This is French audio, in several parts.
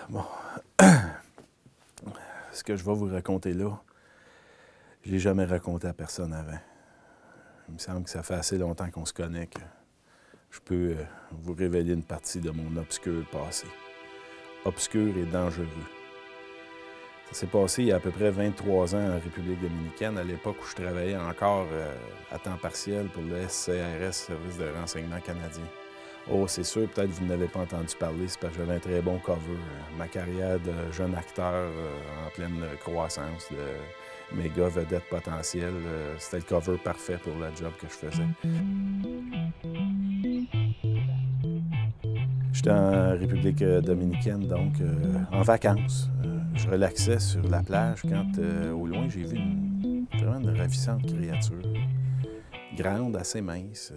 Bon. Ce que je vais vous raconter là, je ne l'ai jamais raconté à personne avant. Il me semble que ça fait assez longtemps qu'on se connaît que je peux vous révéler une partie de mon obscur passé. Obscur et dangereux. Ça s'est passé il y a à peu près 23 ans en République dominicaine, à l'époque où je travaillais encore à temps partiel pour le SCRS, Service de renseignement canadien. Oh, c'est sûr, peut-être que vous n'avez pas entendu parler, c'est parce que j'avais un très bon cover. Ma carrière de jeune acteur en pleine croissance, de méga vedette potentielle, c'était le cover parfait pour le job que je faisais. J'étais en République dominicaine, donc en vacances. Je relaxais sur la plage quand, au loin, j'ai vu vraiment une ravissante créature. Grande, assez mince,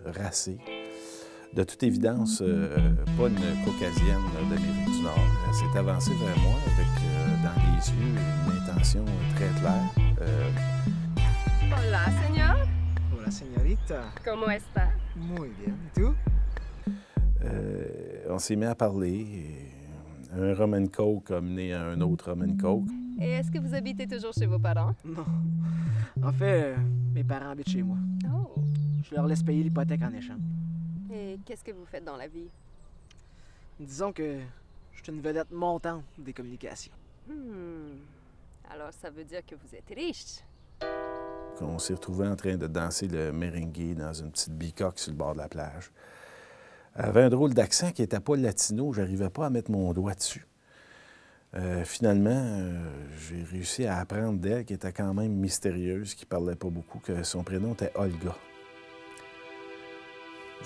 racée. De toute évidence, pas une caucasienne d'Amérique du Nord. Elle s'est avancée vers moi avec, dans les yeux, une intention très claire. Hola, señor. Hola, señorita. ¿Cómo está? Muy bien. ¿Y tú? On s'est mis à parler. Un rum and coke a mené à un autre rum and coke. Et est-ce que vous habitez toujours chez vos parents? Non. En fait, mes parents habitent chez moi. Oh. Je leur laisse payer l'hypothèque en échange. Et qu'est-ce que vous faites dans la vie? Disons que je suis une vedette montante des communications. Alors ça veut dire que vous êtes riche. On s'est retrouvés en train de danser le merengue dans une petite bicoque sur le bord de la plage. Elle avait un drôle d'accent qui n'était pas latino, je n'arrivais pas à mettre mon doigt dessus. Finalement, j'ai réussi à apprendre d'elle, qui était quand même mystérieuse, qui ne parlait pas beaucoup, que son prénom était Olga.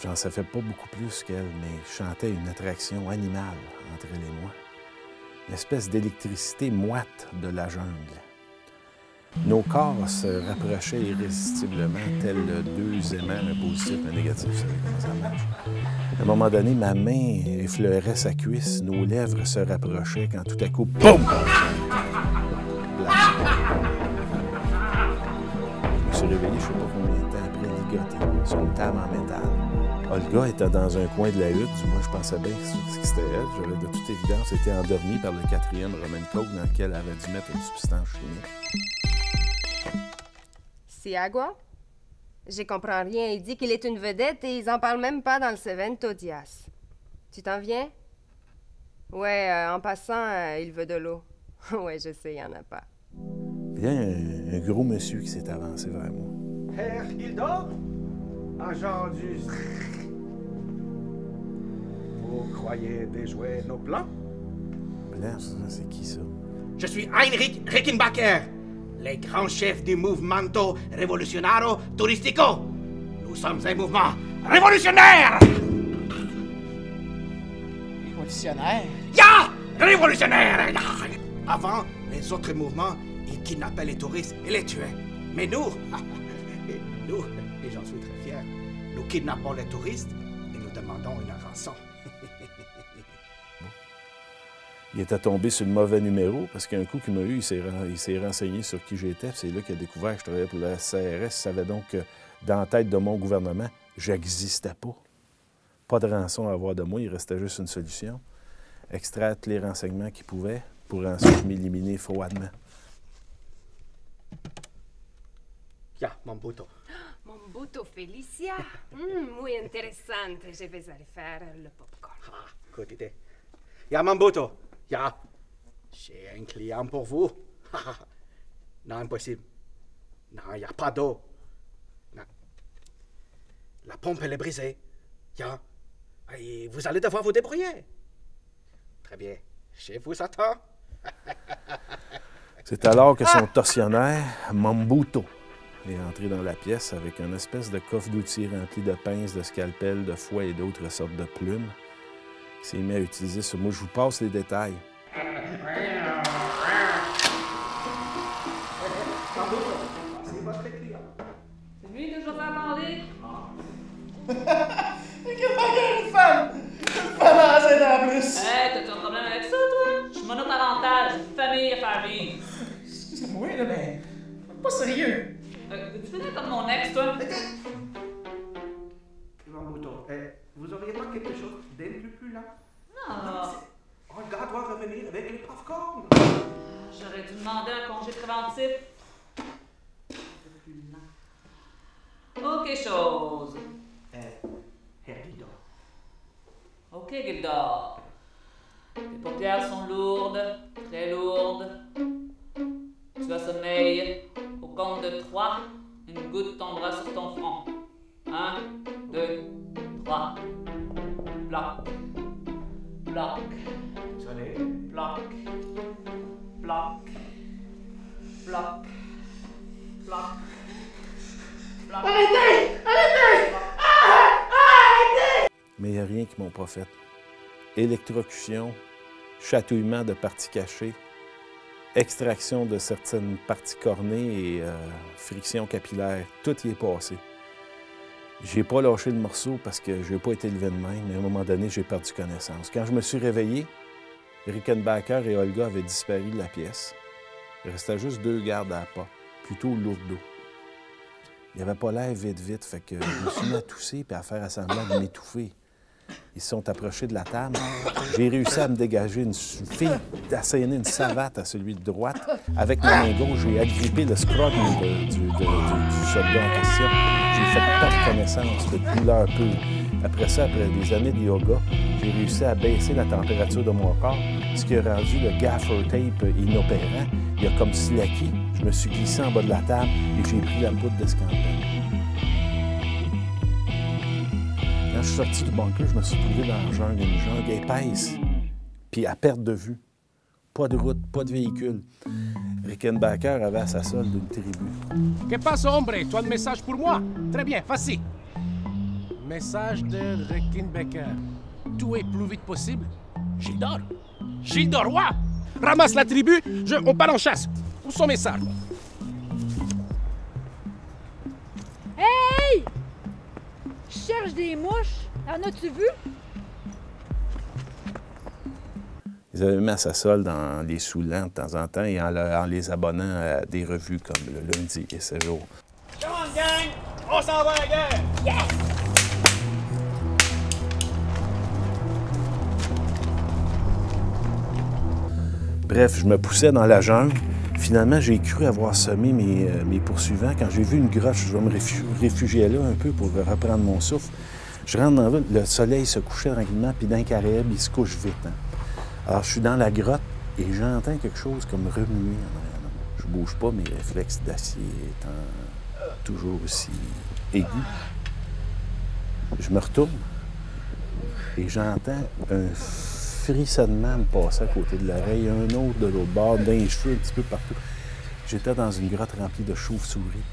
J'en savais pas beaucoup plus qu'elle, mais je sentais une attraction animale entre elle et moi. Une espèce d'électricité moite de la jungle. Nos corps se rapprochaient irrésistiblement, tels deux aimants, un positif et un négatif. Vous savez comment ça marche. À un moment donné, ma main effleurait sa cuisse, nos lèvres se rapprochaient quand tout à coup, boum! Je me suis réveillé, je ne sais pas combien de temps après, ligoté sur une table en métal. Olga était dans un coin de la hutte. Moi, je pensais bien que c'était elle. J'avais de toute évidence été endormi par le 4e rum and coke dans lequel elle avait dû mettre une substance chimique. Si agua? Je comprends rien. Il dit qu'il est une vedette et ils en parlent même pas dans le Sevento Dias. Tu t'en viens? Ouais, en passant, il veut de l'eau. Ouais, je sais, il y en a pas. Il y a un gros monsieur qui s'est avancé vers moi. Herr Gildor, agent du... Vous croyez déjouer nos plans? Blanc, c'est qui ça? Je suis Heinrich Rickenbacker, le grand chef du Movimento Revolucionario Turistico. Nous sommes un mouvement révolutionnaire! Révolutionnaire? Ya! Révolutionnaire! Ya! Avant, les autres mouvements, ils kidnappaient les touristes et les tuaient. Mais nous, nous, et j'en suis très fier, nous kidnappons les touristes et nous demandons une rançon. Il était tombé sur le mauvais numéro parce qu'un coup qu'il m'a eu, il s'est renseigné sur qui j'étais. C'est là qu'il a découvert que je travaillais pour la CRS. Il savait donc que dans la tête de mon gouvernement, j'existais pas. Pas de rançon à avoir de moi, il restait juste une solution. Extraire tous les renseignements qu'il pouvait pour ensuite m'éliminer froidement. Ya, Mambuto. Mambuto Felicia. Muy interesante. Je vais aller faire le popcorn. Ah, good idée. Ya, Mambuto. Ya, j'ai un client pour vous. Non, impossible. Non, il n'y a pas d'eau. Non. La pompe, elle est brisée. Ya. Et vous allez devoir vous débrouiller. Très bien. Je vous attends. C'est alors que son tortionnaire, Mambuto, est entré dans la pièce avec une espèce de coffre d'outils rempli de pinces, de scalpels, de fouets et d'autres sortes de plumes. Il s'est mis à utiliser sur moi. Je vous passe les détails. C'est votre client. C'est lui que je vais faire parler. Une femme! Une femme enceinte en plus! Hey, t'as-tu un problème avec ça, toi? Je suis monoparental, j'ai une famille à faire vivre. Excuse-moi, là, mais... Pas sérieux! Tu fais comme mon ex, toi? Mambuto, vous auriez pas quelque chose d'un peu plus lent? Non. Oh Un gars doit revenir avec les popcorn. J'aurais dû demander un congé préventif. Ok, chose. Herr Gildor. Ok, Gildor. Tes paupières sont lourdes, très lourdes. Tu as sommeil. Au compte de 3, une goutte tombera sur ton front. 1, 2, 3. Bloc. Bloc. Désolé. Bloc. Bloc. Bloc. Bloc. Bloc. Mais il n'y a rien qui m'ont pas fait. Électrocution, chatouillement de parties cachées, extraction de certaines parties cornées et friction capillaire. Tout y est passé. J'ai pas lâché le morceau parce que je n'ai pas été élevé de même, mais à un moment donné, j'ai perdu connaissance. Quand je me suis réveillé, Rickenbacker et Olga avaient disparu de la pièce. Il restait juste 2 gardes à la porte, plutôt lourdeaux. Il n'avait pas l'air vite, fait que je me suis mis à tousser et à faire semblant de m'étouffer. Ils se sont approchés de la table. J'ai réussi à me dégager une fille, d'asséner une savate à celui de droite. Avec ma main gauche, j'ai agrippé le scrotum du soldat en question. J'ai fait perdre connaissance de douleur peu. Après ça, après des années de yoga, j'ai réussi à baisser la température de mon corps, ce qui a rendu le gaffer tape inopérant. Il a comme slacké. Je me suis glissé en bas de la table et j'ai pris la poudre d'escampette. Quand je suis sorti du bunker, je me suis trouvé dans la jungle, une jungle épaisse, puis à perte de vue. Pas de route, pas de véhicule. Rickenbacker avait à sa solde une tribu. Que passe, hombre? Tu as un message pour moi? Très bien, facile. Message de Rickenbacker. Tout est plus vite possible. Gildor? Gildor, roi! Ramasse la tribu, on part en chasse. Où son message? Hey! Je cherche des mouches. En as-tu vu? Ils avaient mis à sa solde en les saoulant de temps en temps et en les abonnant à des revues comme le Lundi et ses jours. Come on, gang! On s'en va à la guerre! Yes! Bref, je me poussais dans la jungle. Finalement, j'ai cru avoir semé mes poursuivants. Quand j'ai vu une grotte, je vais me réfugier là un peu pour reprendre mon souffle. Je rentre dans la ville, le soleil se couchait tranquillement, puis d'un Caraïbe, il se couche vite. Hein. Alors, je suis dans la grotte et j'entends quelque chose comme remuer en arrière de moi. Je bouge pas, mes réflexes d'acier étant toujours aussi aigus. Je me retourne et j'entends un frissonnement me passer à côté de l'oreille, un autre de l'autre bord, d'un cheveu un petit peu partout. J'étais dans une grotte remplie de chauves-souris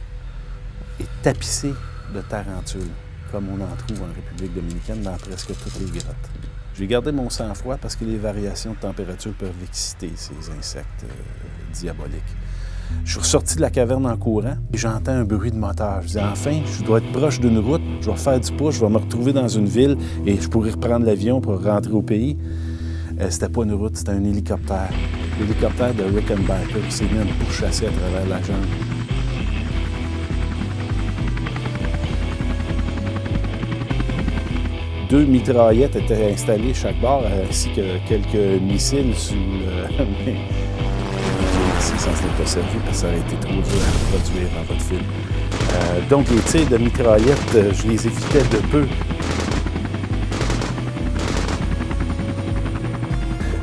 et tapissée de tarentules, comme on en trouve en République dominicaine dans presque toutes les grottes. J'ai gardé mon sang-froid parce que les variations de température peuvent exciter ces insectes diaboliques. Je suis ressorti de la caverne en courant et j'entends un bruit de moteur. Je dis enfin, je dois être proche d'une route, je vais faire du pouce, je vais me retrouver dans une ville et je pourrai reprendre l'avion pour rentrer au pays. C'était pas une route, c'était un hélicoptère. L'hélicoptère de Rickenbacker qui s'est mis à me pourchasser à travers la jungle. Deux mitraillettes étaient installées chaque bord, ainsi que quelques missiles sous le... Ici, ça ne s'est pas servi parce que ça aurait été trop dur à reproduire dans votre film. Donc, les tirs de mitraillettes, je les évitais de peu.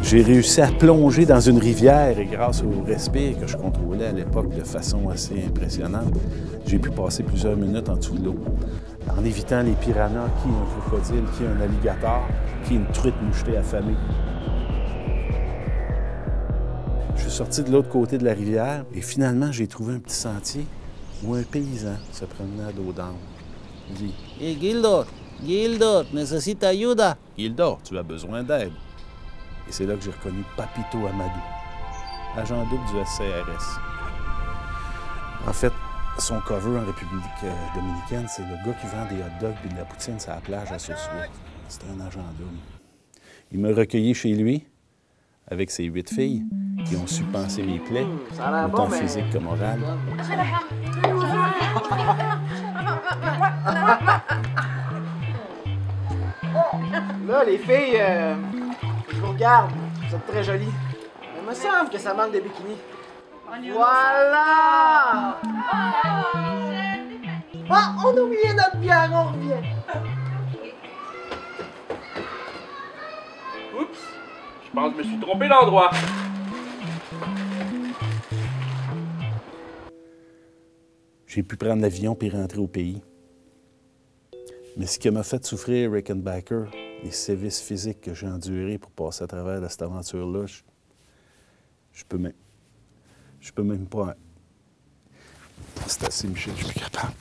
J'ai réussi à plonger dans une rivière et grâce au respire que je contrôlais à l'époque de façon assez impressionnante, j'ai pu passer plusieurs minutes en dessous de l'eau, en évitant les piranhas, qui est un crocodile, qui est un alligator, qui est une truite mouchetée affamée. Je suis sorti de l'autre côté de la rivière et finalement, j'ai trouvé un petit sentier où un paysan se promenait à dos d'âne. Il dit « Hey Gildor, Gildor, necesita ayuda. »« Gildor, tu as besoin d'aide. » Et c'est là que j'ai reconnu Papito Amadou, agent double du SCRS. En fait, son cover en République dominicaine, c'est le gars qui vend des hot dogs et de la poutine sur la plage à Source-Ouest. C'était un agent double. Il m'a recueilli chez lui, avec ses 8 filles, qui ont su panser mes plaies, autant physique que morale. Là, les filles, je vous regarde. Vous êtes très joli. Mais il me semble que ça manque de bikini. Voilà! Ah, on a oublié notre bière, on revient. Oups, je pense que je me suis trompé d'endroit. J'ai pu prendre l'avion puis rentrer au pays. Mais ce qui m'a fait souffrir Rickenbacker, les sévices physiques que j'ai endurés pour passer à travers de cette aventure-là, je peux même pas... C'est assez, Michel, je suis plus capable.